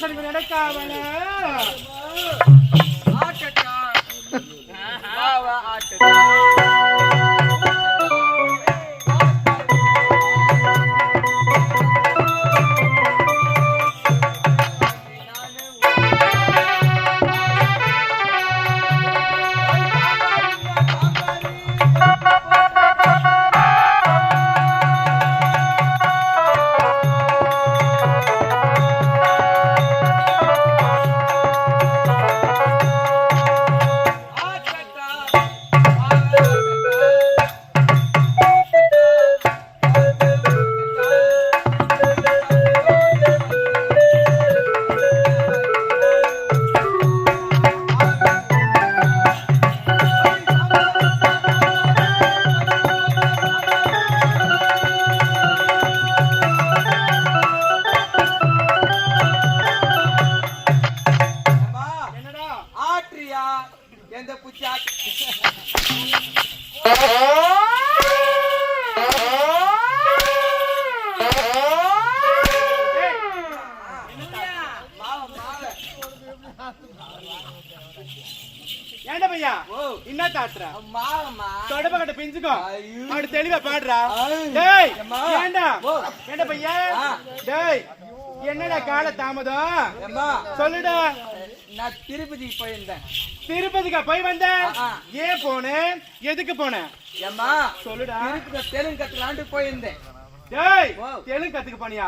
சனிக்கு நடக்காவல ஆட்டட்டா வா ஆட்டட்டா எந்த புச்சா ஏண்டா பையா என்ன தாத்துற தொடப்ப கட்ட பிஞ்சுக்கோ அப்படி தெளிவா பாடுறா டேய் ஏண்டா ஏண்டா பையா டேய் என்னடா கால தாமதம் சொல்லுடா நான் திருப்பதிக்கு போயிருந்தேன் திருப்பதிக்கா போய் வந்தேன் ஏன் போனேன் எதுக்கு போனேன் ஏம்மா சொல்லுடா தெலுங்கு கத்துலாண்டு போயிருந்தேன் டேய் தெலுங்கு கத்துக்க போனியா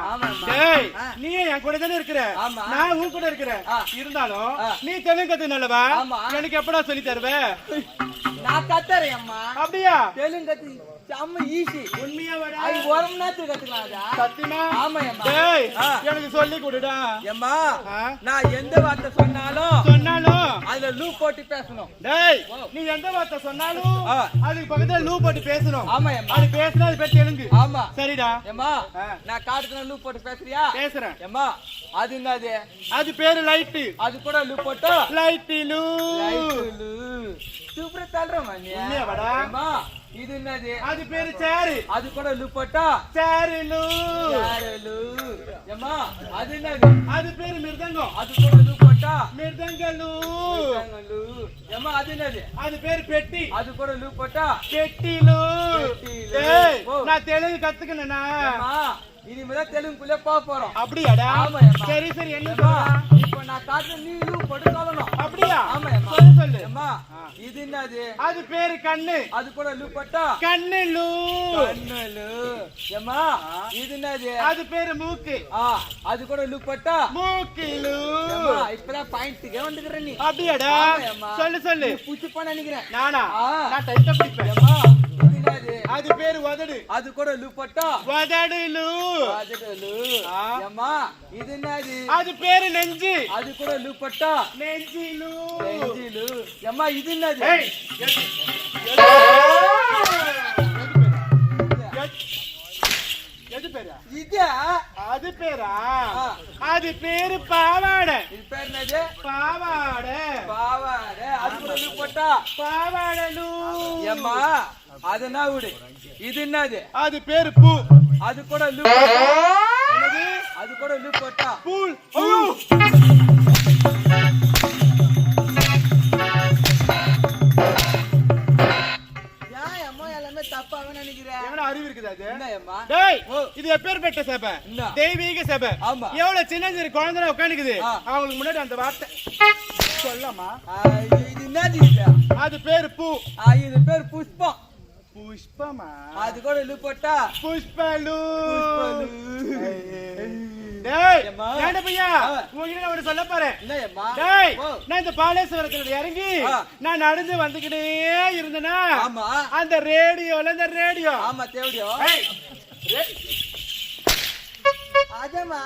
டேய் நீ என் கூட தானே இருக்கிற நான் உன் கூட இருக்கிறேன் இருந்தாலும் நீ தெலுங்கு கத்துனல்லவா எனக்கு எப்படா சொல்லி தருவ நான் கத்துறேன் அம்மா அப்படியா தெலுங்கு கத்து செம்ம ஈஸி உண்மையா வரா அது ஒரு மணி நேரத்துக்கு கத்துக்கலாம்டா சத்தியமா ஆமா அம்மா டேய் எனக்கு சொல்லி கொடுடா அம்மா நான் எந்த வார்த்தை சொன்னாலும் அதுல லூ போட்டு பேசணும் டேய் நீ எந்த வார்த்தை சொன்னாலும் அதுக்கு பக்கத்துல லூ போட்டு பேசணும் ஆமா அம்மா அது பேசினா அது பேர் தெலுங்கு ஆமா சரிடா அம்மா நான் காட்டுக்குள்ள லூ போட்டு பேசுறியா பேசுறேன் அம்மா அது என்னது அது பேரு லைட் அது கூட லூ போட்டு லைட் லூ சூப்பரா தள்ளுறோம் உண்மையா வாடா அம்மா இது என்னது அது பேரு சேரு அது கூட லூ போட்டா சேரு லூ அம்மா அது என்னது அது பேரு மிருதங்கம் அது கூட லூ போட்டா மிருதங்க லூ அம்மா அது என்னது அது பேரு பெட்டி அது கூட லூ போட்டா பெட்டி லூ டேய் நான் தெலுங்கு கத்துக்கணும்னா இனிமேதான் தெலுங்குக்குள்ளே போக போறோம் அப்படியாடா ஆமா சரி சரி என்ன சொல்றா இப்ப நான் காட்டுற நீ லூ போட்டு சொல்லணும் அப்படியா ஆமா சொல்லு சொல்லு அம்மா இது என்னது அது பேரு கண்ணு அது கூட லூ போட்டா கண்ணு லூ அம்மா இது என்னது அது பேரு மூக்கு அது கூட லூ போட்டா மூக்கு லூ இப்பதான் பாயிண்ட்க்கு வந்துக்கிற நீ அப்படியாடா சொல்லு சொல்லு புச்சு பண்ண நினைக்கிறேன் நானா நான் டைட்டா பிடிப்பேன் அம்மா அது பேரு உதடு அது கூட லூ போட்டா உதடு லூ அம்மா இது என்னது அது பேரு நெஞ்சு அது கூட லூ போட்டா நெஞ்சு லூ அம்மா இது என்னது எது பேரா இது அது பேரா அது பேரு பாவாடை இது பேர் என்னது பாவாடை அது கூட லூ போட்டா பாவாடை லூ அம்மா அது என்ன விடு இது என்னது அது பேரு பூ அது கூட லூ என்னது அது கூட லூ போட்டா பூல் தப்பாக நினைக்கிறேன் எவன அறிவு இருக்குது அது என்னம்மா டேய் இது எப்பேர்பட்ட சபை தெய்வீக சபை ஆமா எவ்வளவு சின்ன சின்ன குழந்தை உட்காந்துக்குது அவங்களுக்கு முன்னாடி அந்த வார்த்தை சொல்லமா இது என்னது இல்ல அது பேரு பூ இது பேர் புஷ்பம் புஷ்பமா அது கூட லூ போட்டா புஷ்பலூ டேய் ஏண்டா பையா உங்ககிட்ட நான் ஒரு சொல்ல போறேன் என்னம்மா டேய் நான் இந்த பாலேஸ்வரத்துல இறங்கி நான் நடந்து வந்துக்கிட்டே இருந்தேனா ஆமா அந்த ரேடியோ ஆமா தேவடியோ அதேமா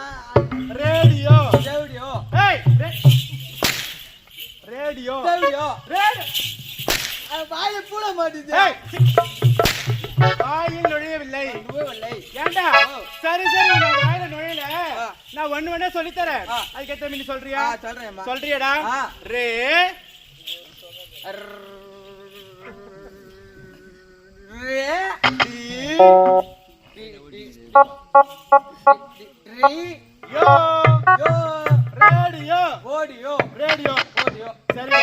ரேடியோ தேவடியோ ஏய் ரேடியோ வாயில பூட மாட்டேது வாயில் நுழையவில்லை ஏண்டா சரி நான் வாயில நுழையல நான் ஒண்ணு சொல்லித்தரேன் அதுக்கேத்த நீ சொல்றியா சொல்றியடா ரே யோ ஓடியோ ரேடியோ ஓடியோ சரிடா.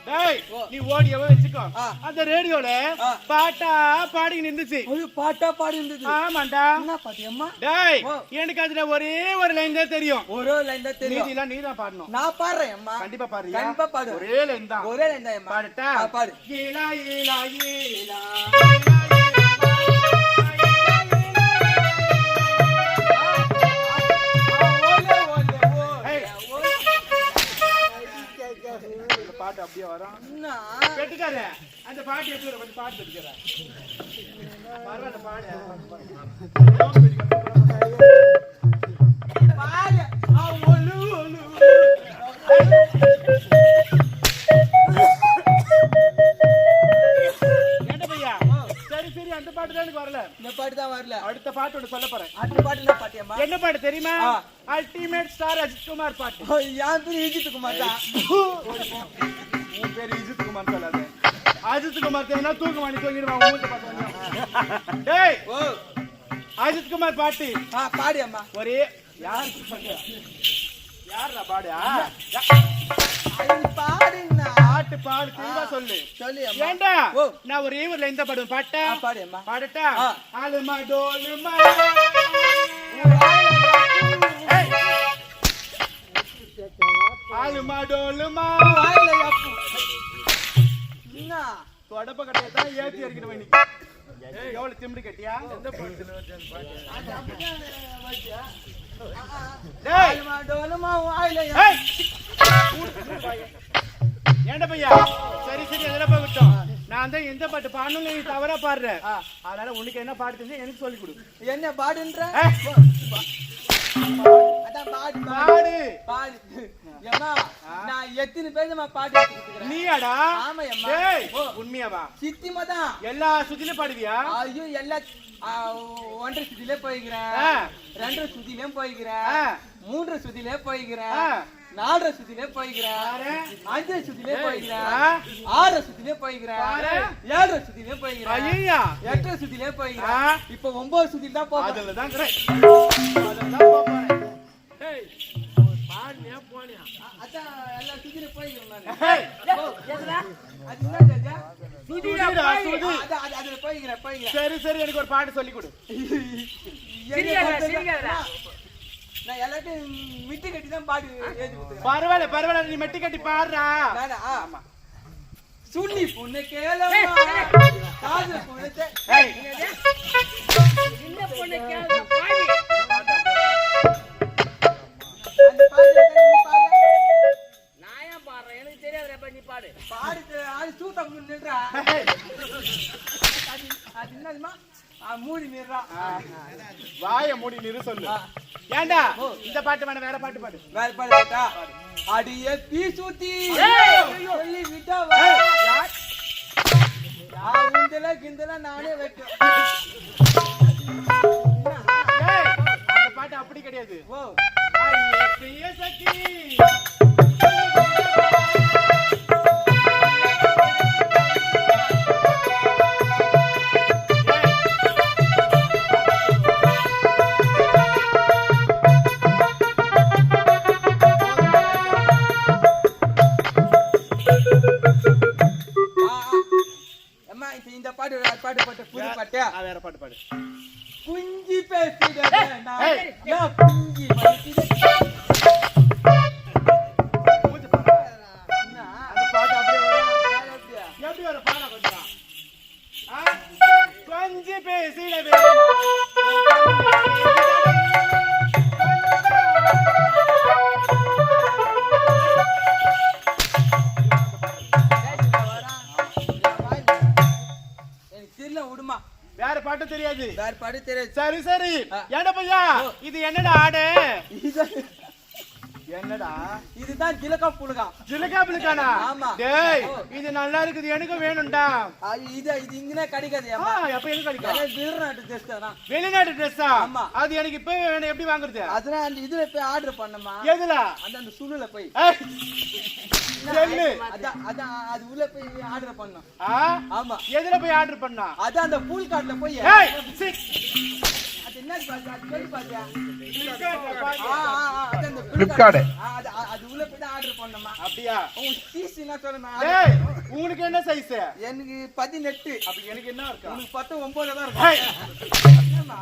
டேய் நீ ஓடியோவை வச்சுக்கோ. அந்த ரேடியோல பாட்டா பாடி நின்னுச்சு. ஒரு பாட்டா பாடி இருந்தது. ஆமாண்டா. என்ன பாட்டியம்மா? டேய் எனக்கு அதுல ஒரே ஒரு லைன் தான் தெரியும். ஒரு லைன் தான் தெரியும். மீதி எல்லாம் நீதான் பாடணும். நான் பாடுறேன் அம்மா. கண்டிப்பா பாடுறியா? கண்டிப்பா பாடு. ஒரே லைன் தான். ஒரே லைன் தான் அம்மா. பாடட்டா? பாடு. ஏலா ஏலா ஏலா பாட்டு அப்படியே வரும். கேட்டுக்காரு அந்த பாட்டு எப்படி வரும்? பாட்டு கேட்டுக்காரு பரவாயில்ல பாடு பாடு. சரி சரி அந்த பாட்டு தான் எனக்கு வரல. இந்த பாட்டு தான் வரல. அடுத்த பாட்டு ஒன்று சொல்ல போறேன். அடுத்த பாட்டு என்ன பாட்டியம்மா? என்ன பாட்டு தெரியுமா? அல்டிமேட் ஸ்டார் அஜித் குமார் பாட்டு. யான் பேரு அஜித் குமார் தான். உன் பேரு அஜித் குமார் சொல்லாத. அஜித் குமார் தெரியுமா? தூக்கு வாங்கி தூங்கிடுவான் ஊருக்கு பாத்து. டேய் ஓ அஜித் குமார் பாட்டு பாடி அம்மா. ஒரே யார் யாரா பாடு? பாடுன்னா பாட்டு பாடு தெளிவா சொல்லு. சொல்லு ஏண்டா நான் ஒரே ஒரு லைன் தான் பாடுவேன். பாட்டா பாடு அம்மா. பாடட்டா? ஆலுமா டோலுமா ஆலுமா டோலுமா தொடப்ப கட்டையை தான் ஏத்தி அடிக்கணும் இன்னைக்கு. எவ்வளவு திமிரு கட்டியா? எந்த பாட்டு? ஏண்டா பையா சரி சரி அதெல்லாம் போகட்டும். நான் தான் எந்த பாட்டு பாடணும் நீ தவறா பாடுற. அதனால உனக்கு என்ன பாட்டு தெரிஞ்சு எனக்கு சொல்லி கொடு. என்ன பாடுன்ற? பாடு பாடு. ஏம்மா நான் எத்தனை பேர் பாட்டு நீயாடா? ஆமா அம்மா. டேய் உண்மையாவா? சித்திமா தான். எல்லா சுத்திலும் பாடுவியா? ஐயோ எல்லா 1.5 சுத்திலே போய்க்கிறேன், 2 சுத்திலே போய்க்கிறேன், 3 சுத்திலே போய்க்கிறேன், 4 சுத்திலே போய்க்கிறேன், 5 சுத்திலே போய்க்கிறேன், 6 சுத்திலே போய்க்கிறேன், 7 சுத்திலே போய்க்கிறேன், 8 சுத்திலே போய்க்கிறேன். இப்போ 9 சுத்தில தான் போறேன். அதுல தான் போறேன். டேய் பாடுனியா போனியா? அதான் எல்லா சுத்திலே போய்க்கிறேன் நான். அது என்ன ஜஜா? சுதிடா சுதி. அதுல போய்க்கிறேன். சரி சரி எனக்கு ஒரு பாட்டு சொல்லி கொடு. சிரிக்காதடா. நான் எல்லாத்தையும் மிட்டி கட்டி தான் பாடு ஏத்தி கொடுத்தேன். பரவாயில்ல பரவாயில்ல நீ மெட்டி கட்டி பாடுறா. நானா? ஆமா. சுண்ணி பொண்ணு கேளமா காது பொண்ணு ஏய் இந்த பொண்ணு கேளமா பாடி. அந்த பாட்டு நீ பாடு. நான் ஏன் பாடுறேன்? எனக்கு தெரியாதுடா. நீ பாடு. பாடு ஆளு சூத்த நின்றா. அது என்னதுமா? மூடி நிறா. வாயை மூடி நிறு சொல்லு. ஏண்டா இந்த பாட்டு வேணா வேற பாட்டு பாடு. வேற பாட்டு பாட்டா? அடியே பீசுத்தி சொல்லி விட்டா வா. உந்தல கிந்தல நானே வைக்க. ஏய் அந்த பாட்டு அப்படி கிடையாது. ஓ ஐயே பிரிய சகி இந்த பாட்டு பாட்டு பாட்டு புது பாட்டு. வேற பாட்டு பாடு. குஞ்சி பேசிட நான் குஞ்சி பேசிட. அந்த பாட்டு அப்படியே வரும். எப்படி வர பாட கொஞ்சம் கொஞ்சம் பேசிடவே வேற பாட்டு தெரியாது. வேற பாட்டு தெரியாது. சரி சரி ஏண்டா பையா இது என்னடா ஆடு? என்னடா இதுதான் ஜிலகா புலுகா. ஜிலகா புலுகானா? ஆமா. டேய் இது நல்லா இருக்குது எனக்கு வேணும்டா. இது இங்கனே கிடைக்காது. அப்ப எங்க கிடைக்கும்? வெளிநாட்டு ட்ரெஸ் தான். வெளிநாட்டு ட்ரெஸ்ஸா? ஆமா. அது எனக்கு இப்ப வேணும். எப்படி வாங்குறது? அதனால அந்த இதுல போய் ஆர்டர் பண்ணமா. எதுல? அந்த சுளுல போய் செல்லு. அதான் அது உள்ள போய் ஆர்டர் பண்ணோம். ஆமா. எதுல போய் ஆர்டர் பண்ணா? அதான் அந்த பூல் கார்ட்ல போய். ஏய் அது என்ன பாத்தியா? அது சொல்லி பாத்தியா? ஃபிளிப்கார்ட். அதான் அந்த ஃபிளிப்கார்ட். அது உள்ள போய் ஆர்டர் சொன்னமா. அப்படியா? உன் சீஸ் என்ன சொன்னா? டேய் உங்களுக்கு என்ன சைஸ்? எனக்கு 18. அப்ப எனக்கு என்ன இருக்கு? உனக்கு 19 தான் இருக்கும். ஏய் என்னமா?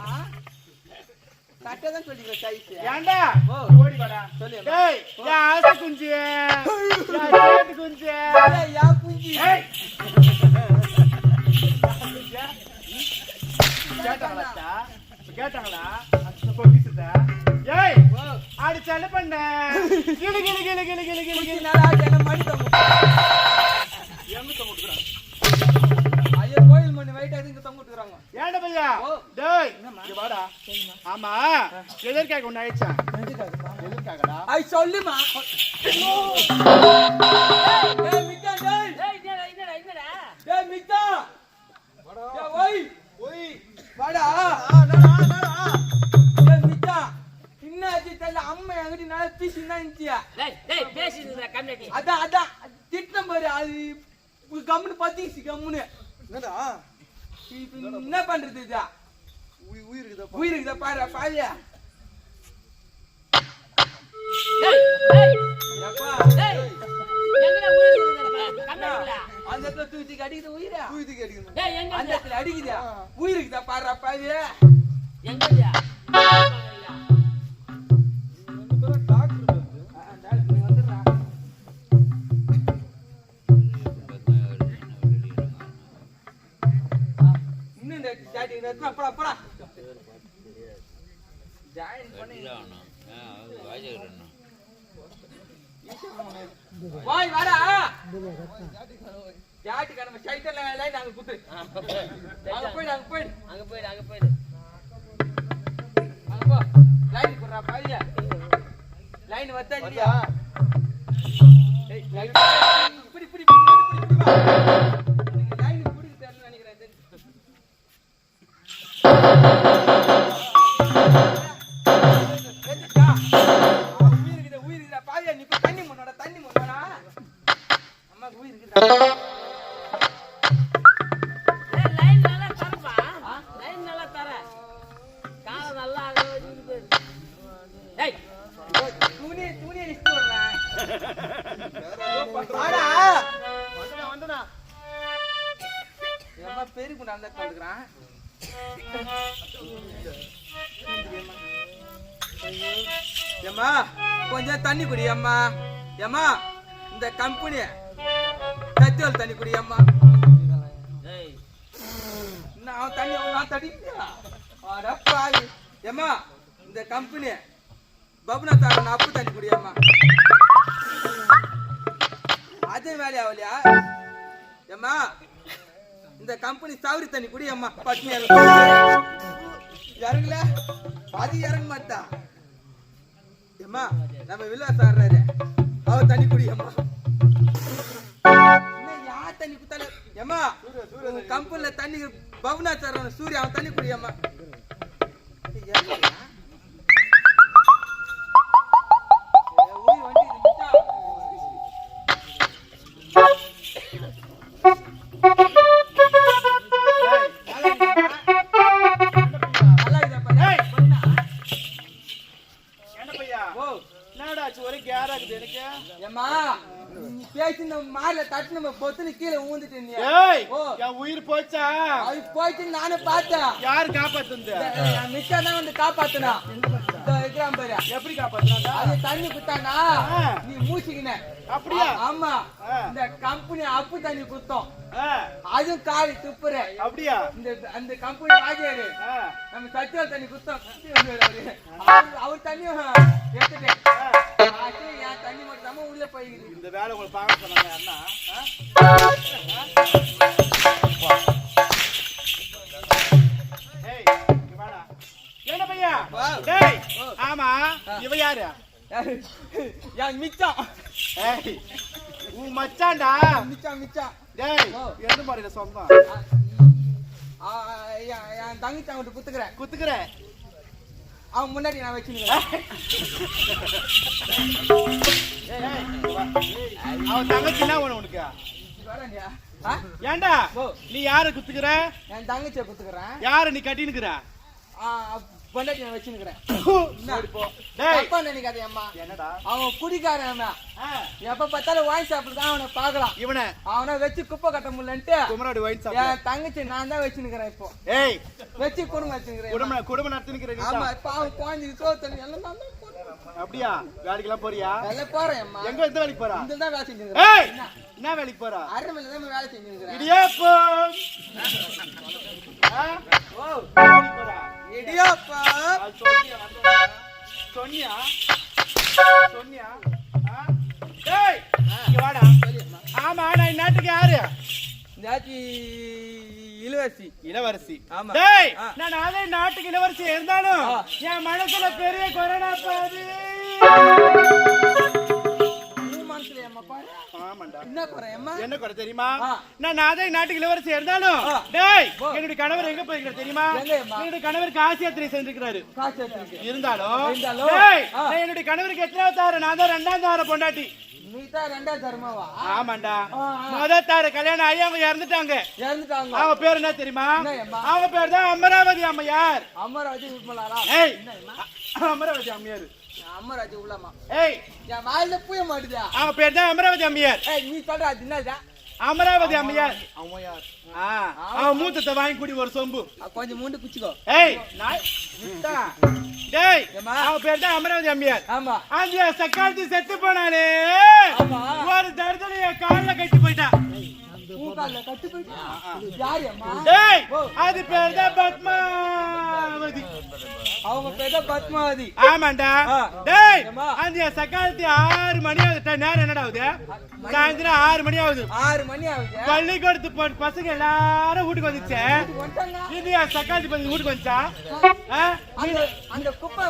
கரெக்டா தான் சொல்லிக்கிற சைஸ். ஏன்டா? ஓ ஓடி வாடா. சொல்லு. டேய் யா ஆசை குஞ்சு. யா கேட் குஞ்சு. ஏய் யா குஞ்சி. ஏய் கேட்டாங்களா? கேட்டாங்களா? அந்த பொக்கிசதா? ஏய் ஆடி செல்ல பண்ண. கிளி கிளி கிளி கிளி கிளி கிளி கிளி. நல்லா ஜன மணி தம்பு. எங்க தொங்குறாங்க? ஐயோ கோயில் மணி வைட் ஆயிட்டு தொங்க விட்டுறாங்க. ஏன்டா பையா? டேய் இங்க வாடா. ஆமா எதற்காக ஒண்ணு ஆயிடுச்சா? எதற்காகடா? ஐ சொல்லுமா. ஏய் மிக்கா டேய். என்னடா ஏய் மிக்கா. ஏய் ஓய் ஓய் வாடா. ஏய் மிக்கா. இன்னாச்சி தெல்ல அம்மா என்கிட்ட நல்லா பேசினா இருந்துச்சியா. டேய் பேசிடுடா கம்மியாட்டி. அதான் திட்டம் பாரு அது கம்முன்னு பத்திச்சு கம்முன்னு. என்னடா? என்ன பண்றது இதா? உயிருக்குதா பாரு பாரியா. டேய் எப்பா டேய் எங்கடா உயிர் கம்மியாட்டில? அந்த இடத்துல தூக்கி அடிக்குது உயிரா? டேய் எங்க அந்த இடத்துல அடிக்குதா உயிருக்குதா பாரு பாரு. எங்கடா? வாய் வாடா ஜாட்டி கடமை சைட்டல்ல லைன் அங்க குத்து. அங்க போய் அங்க போயிடு அங்க போ லைன் குறா பாரியா. லைன் வத்தா இல்லையா? ஏய் லைன் இப்படி வா. லைன் குடிக்கு தெரியல நினைக்கிறேன். உயிருக்குதா பாரியா. நீ போய் தண்ணி முன்னோட அம்மாக்கு உயிருக்குதா. லைன் நல்லா தரப்பா. லைன் நல்லா தர. கால நல்லா இருக்குது. டேய் துணி இஷ்டு வரேன். வாடா வந்தனா ஏமா பேருக்கு நான் தான் சொல்றேன். ஏமா கொஞ்சம் தண்ணி குடி அம்மா. ஏமா இந்த கம்பெனி கத்தியோல் தண்ணி குடி அம்மா. டேய் நான் தண்ணி நான் தடிக்கியா? அடப்பாவி. ஏமா இந்த கம்பெனி பபுனா தாங்க அப்பு தண்ணி குடி அம்மா. அதே வேலையா அவளியா? ஏமா இந்த கம்பெனி சவுரி தண்ணி குடி அம்மா. பட்னி இறங்கல அது இறங்க மாட்டா. ஏமா நம்ம வில்லாஸ் ஆடுறாரு அவர் தண்ணி குடி அம்மா. யார் தண்ணி குத்தால? ஏமா கம்பெனில தண்ணி பவுனா சார் சூரிய அவன் தண்ணி குடி அம்மா. உயிர் போச்சா? போயிட்டு நானே பார்த்தேன். யாரு காப்பாத்துது? மிஸ்டா தான் வந்து காப்பாத்துனா. எப்படி காப்பாத்துனா? அது தண்ணி குத்தானா நீ மூச்சிக்கின. அப்படியா? ஆமா இந்த கம்பெனி அப்பு தண்ணி குத்தோம். அதுவும் காலி துப்புற. அப்படியா? இந்த அந்த கம்பெனி வாஜியாரு நம்ம சத்தியால் தண்ணி குத்தோம். அவர் தண்ணியும் எடுத்துட்டேன். என் தண்ணி மட்டும் தான் உள்ள போய்க்குது. இந்த வேலை உங்களுக்கு பார்க்க சொன்னாங்க அண்ணா. என்ன பையா? டேய் ஆமா இவ யாரு? என் மிச்சம். ஏய் உன் மச்சான்டா. மிச்சம். டேய் எந்த மாதிரில சொந்தம்? என் தங்கச்சி அவன்கிட்ட குத்துக்கிறேன். அவன் முன்னாடி நான் வச்சுக்கிறேன். அவன் தங்கச்சின்னா உனக்கு ஏன்டா நீ யார குத்துக்கிற? என் தங்கச்சியை குத்துக்கிறேன். யார நீ கட்டினுக்குற? பொண்டாட்டி நான் வச்சுக்கிறேன். டேய் தப்பா நினைக்காதே அம்மா. என்னடா அவன் குடிக்காரன் அவன். ஆ, எப்ப பார்த்தாலும் வாங்கி சாப்பிட்டுதான் அவனை பாக்கலாம். இவனை அவனை வச்சு குப்பை கட்ட முடியலன்ட்டு குமராடி ஒயின் சாப்பிடு. என் தங்கச்சி நான் தான் வச்சுக்கிறேன். இப்போ ஏய் வச்சு குடும்பம் வச்சுக்கிறேன். குடும்ப நடத்தினுக்கிற நீ ஆமா இப்ப அவன் குழந்தைக்கு சோறு தண்ணி எல்லாம் நான் தான் போடுறேன். அப்படியா? வேலைக்கெல்லாம் போறியா? எல்லாம் போறேன் அம்மா. எங்க எந்த வேலைக்கு போறா? இந்த தான் வேலை செஞ்சுக்கிறேன். ஏய் என்ன வேலைக்கு போறா? அரைமலையில தான் வேலை செஞ்சுக்கிறேன். இடியாப்பம். ஆ? ஓ வேலைக்கு போறா? இடியாப்பா அது சொன்னியா வந்தா? சொன்னியா? சொன்னியா? ஆ? டேய் இங்க வாடா. ஆமா நான் இந்நாட்டுக்கு யாரு? ஜாதி இளவரசி. இளவரசி. ஆமா. டேய் ஆ. நான் அதே நாட்டுக்கு இளவரசி இருந்தாலும் ஆ. என் மனசுல பெரிய கொரோனா பாது. உன் மனசுல அம்மா பாரு. ஆமாண்டா. என்ன குறை அம்மா? என்ன குறை தெரியுமா? ஆ. நான் அதே நாட்டுக்கு இளவரசி இருந்தாலும் ஆ. டேய் ஓ. என்னுடைய கணவர் எங்க போயிருக்காரு தெரியுமா? எங்க அம்மா? என்னுடைய கணவர் காசி யாத்திரை சென்றிருக்கிறாரு. காசு எடுத்துருக்கு. இருந்தாலும் இருந்தாலும். டேய் ஆ. நான் என்னுடைய கணவருக்கு எத்தனாவது தார? நான் தான் 2ஆம் தார பொண்டாட்டி. நீ தான் 2ஆவது தரமாவா? ஆமாண்டா. ஆ, ஆ. முதல் தார கல்யாணம் ஆகி அவங்க இறந்துட்டாங்க. இறந்துட்டாங்க. அவங்க பேர் என்ன தெரியுமா? என்ன அம்மா? அவங்க பேர் தான் அமராவதி அம்மையார். அம்மராஜி விமலாரா? ஏய் என்ன அம்மா? அமராவதி அம்மையார். அம்மராஜி உள்ளமா? ஏய் என் வாயில புய மாட்டுதா? அவங்க பேர் தான் அமராவதி அம்மையார். ஏய் நீ சொல்ற அது என்னடா? அமராவதி அம்மையார். அம்மையார். ஆ அவன் மூத்தத்தை வாங்கி குடி ஒரு சொம்பு. கொஞ்சம் மூண்டு குச்சிக்கோ. ஏய் நாய் விட்டா. டேய் ஏம்மா? அவன் பேர் தான் அமராவதி அம்மையார். ஆமா. அந்த சக்காலத்தி செத்து போனாலே ஆமா. ஒரு தருதலைய கால்ல கட்டி போயிட்டா. பூக்கால கட்டு போயிட்டா. யாரு அம்மா? டேய் ஓ. அது பேர் தான் பத்மாவதி. அவங்க பேர் பத்மாவதி. ஆமாண்டா. ஆ. டேய் ஏம்மா? அந்த சக்காலத்தி 6 மணி ஆகுது. நேரம் என்னடா ஆகுது? சாயந்தரம் 6 மணி ஆகுது. 6 மணி ஆகுது. பள்ளிக்கூடத்து பசங்க எல்லாரும் வீட்டுக்கு வந்துச்சு. வந்துட்டாங்க. இது சக்காலத்தி பசங்க வீட்டுக்கு வந்துச்சா? ஆ? அந்த குப்பை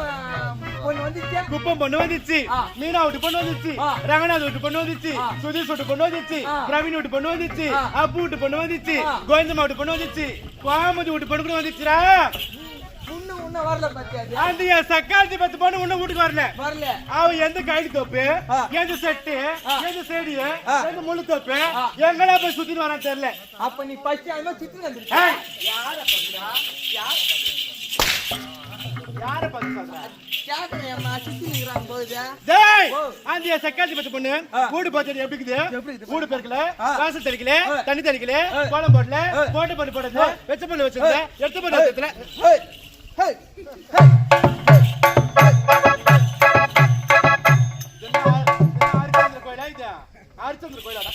பொண்ணு வந்துச்சு. குப்பம் பொண்ணு வந்துச்சு. ஆ. மீனா வீட்டு பொண்ணு வந்துச்சு. ஆ. ரங்கநாத் வீட்டு பொண்ணு வந்துச்சு. ஆ. சுதீஷ் வீட்டு பொண்ணு வந்துச்சு. ஆ. பிரவீன் வீட்டு பொண்ணு வந்துச்சு. ஆ. அப்பு வீட்டு பொண்ணு வந்துச்சு. ஆ. கோவிந்தம்மா வீட்டு பொண்ணு வந்துச்சு. கோமதி வீட்டு பொண்ணு கூட வந்துச்சுடா. உன்ன வரல பத்தியாது. அந்த சக்காலத்தி 10 பொண்ணு உன்ன வீட்டுக்கு வரல. வரல. அவ எந்த கைடு தோப்பு, ஆ. எந்த செட்டு, ஆ. எந்த செடி, ஆ. எந்த முள்ளு தோப்பு, ஆ. எங்கெல்லாம் போய் சுத்திட்டு வரான்னு தெரியல. அப்ப நீ ஃபர்ஸ்ட் அந்த சுத்தி வந்துருக்க. ஏய், யார பண்றா? யார பார்த்து சொல்ற? கேக்குறேன் அம்மா சுத்தி நிக்கறாங்க போகுது. டேய் ஓ. அந்த சக்காலத்தி 10 பொண்ணு ஆ. வீடு பார்த்தது எப்படி இருக்குது? எப்படி இருக்குது? வீடு பெருக்கல, ஆ. வாசல் தெளிக்கல, ஆ. தண்ணி தெளிக்கல, ஆ. கோலம் போடல, ஆ. போட்ட பொண்ணு போடல, வெச்ச பொண்ணு வச்சிருந்த, எடுத்த பொண்ணு வச்சதுல. ஹே ஹே ஹே. அரிச்சந்திர கோயிலா இது? அரிச்சந்திர கோயிலாடா?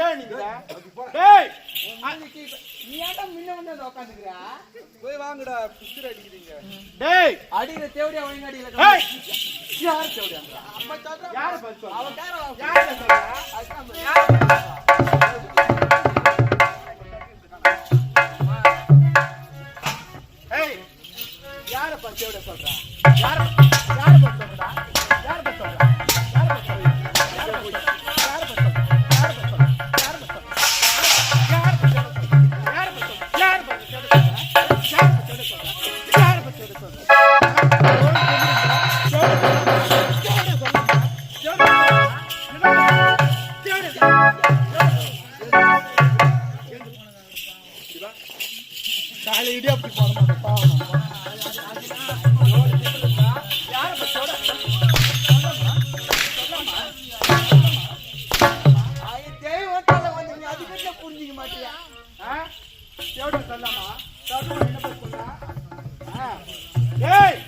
ஏன் நீங்க? டேய் நீ ஏன்டா முன்ன வந்து உட்கார்ந்துக்கறா? போய் வாங்குடா பிஸ்கட் அடிக்கிறீங்க. டேய் அடிக்கிற தேவடியா ஒழுங்கா அடிக்கல. ஏய் யார் தேவடியா? அம்மா சொல்றா. யார பார்த்து சொல்ற? அவ கேரா. யார சொல்ற? ஏய் யார பார்த்து எவ்வளவு சொல்ற? யார பார்த்து சொல்றடா? யார பார்த்து சொல்ற? யார பார்த்து சொல்ற? யார பார்த்து சொல்ற? காலை இடி அப்படி போட மாட்டேன் பாவம். ஐ தேவத்தால வந்து நீ அதுக்கிட்ட புரிஞ்சிக்க மாட்டியா? எவ்வளவு சொல்லாமா? சொல்லாம என்ன சொல்றா? ஏய்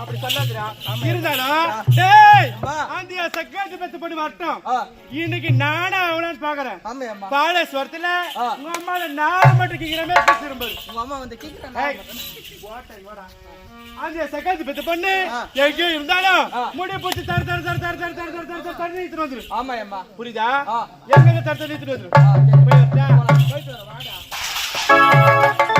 அப்படி சொல்லாதடா. இருந்தாலும் டேய் அம்மா. அந்த சக்காத்து பத்து போட்டு வரட்டும். ஆ. இன்னைக்கு நானா அவனான்னு பாக்குறேன். ஆமா அம்மா. பாலேஸ்வரத்துல ஆ. உங்க அம்மால நான் மட்டும் கேக்குற மாதிரி பேசுறேன். உங்க அம்மா வந்து கேக்குறாங்க. ஏய் ஓட்டை ஓடா. அந்த சக்காத்து பத்து பொண்ணு ஆ. எங்கேயோ இருந்தாலும் ஆ. முடிய போட்டு தர தர தர தர தர தர தர தர தர நீத்து வந்துரு. ஆமா அம்மா. புரியுதா? ஆ. எங்க தர தர நீத்து வந்துரு. ஆ, சரி. போய் வரட்டா? போயிட்டு வர வாடா.